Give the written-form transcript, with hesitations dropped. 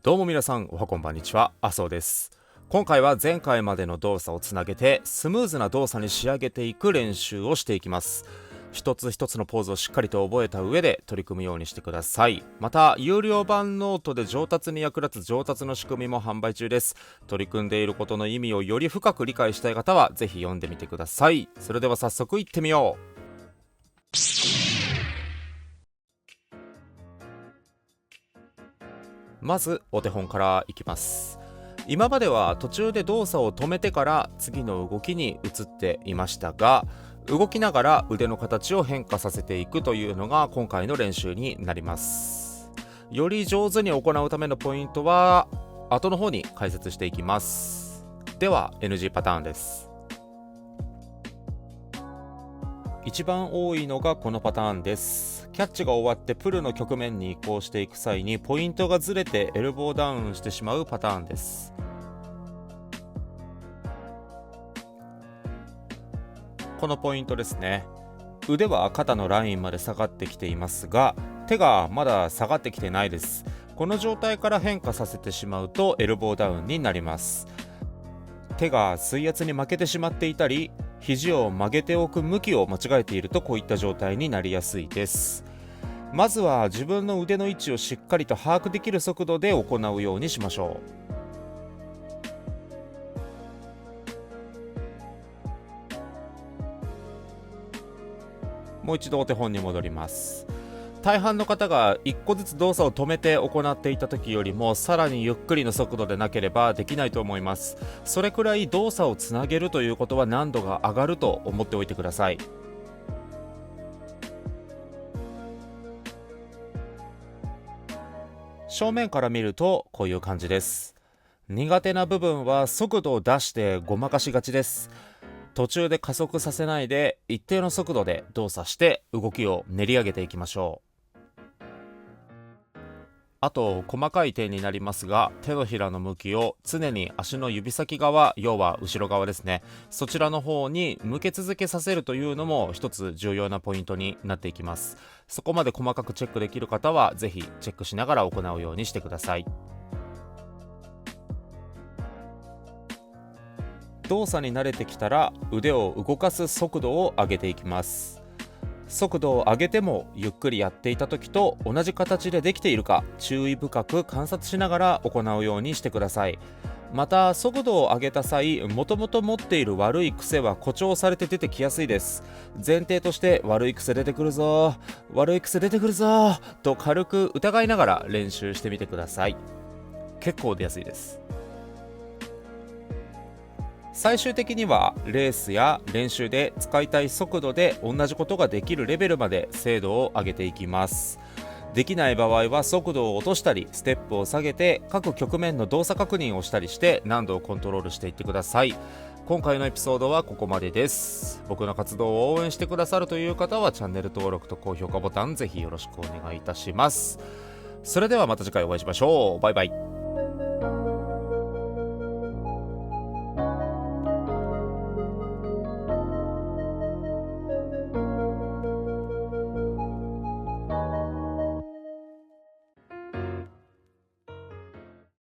どうも皆さん、おはこんばんにちは、麻生です。今回は前回までの動作をつなげてスムーズな動作に仕上げていく練習をしていきます。一つ一つのポーズをしっかりと覚えた上で取り組むようにしてください。また有料版ノートで上達に役立つ上達の仕組みも販売中です。取り組んでいることの意味をより深く理解したい方はぜひ読んでみてください。それでは早速いってみよう。まずお手本からいきます。今までは途中で動作を止めてから次の動きに移っていましたが、動きながら腕の形を変化させていくというのが今回の練習になります。より上手に行うためのポイントは後の方に解説していきます。では NG パターンです。一番多いのがこのパターンです。キャッチが終わってプルの局面に移行していく際にポイントがずれてエルボーダウンしてしまうパターンです。このポイントですね。腕は肩のラインまで下がってきていますが、手がまだ下がってきてないです。この状態から変化させてしまうとエルボーダウンになります。手が水圧に負けてしまっていたり、肘を曲げておく向きを間違えているとこういった状態になりやすいです。まずは自分の腕の位置をしっかりと把握できる速度で行うようにしましょう。もう一度お手本に戻ります。大半の方が一個ずつ動作を止めて行っていた時よりもさらにゆっくりの速度でなければできないと思います。それくらい動作をつなげるということは難度が上がると思っておいてください。正面から見るとこういう感じです。苦手な部分は速度を出してごまかしがちです。途中で加速させないで一定の速度で動作して動きを練り上げていきましょう。あと細かい点になりますが、手のひらの向きを常に足の指先側、要は後ろ側ですね、そちらの方に向け続けさせるというのも一つ重要なポイントになっていきます。そこまで細かくチェックできる方はぜひチェックしながら行うようにしてください。動作に慣れてきたら腕を動かす速度を上げていきます。速度を上げてもゆっくりやっていた時と同じ形でできているか注意深く観察しながら行うようにしてください。また速度を上げた際、もともと持っている悪い癖は誇張されて出てきやすいです。前提として悪い癖出てくるぞ、悪い癖出てくるぞと軽く疑いながら練習してみてください。結構出やすいです。最終的にはレースや練習で使いたい速度で同じことができるレベルまで精度を上げていきます。できない場合は速度を落としたりステップを下げて各局面の動作確認をしたりして難度をコントロールしていってください。今回のエピソードはここまでです。僕の活動を応援してくださるという方はチャンネル登録と高評価ボタンぜひよろしくお願いいたします。それではまた次回お会いしましょう。バイバイ。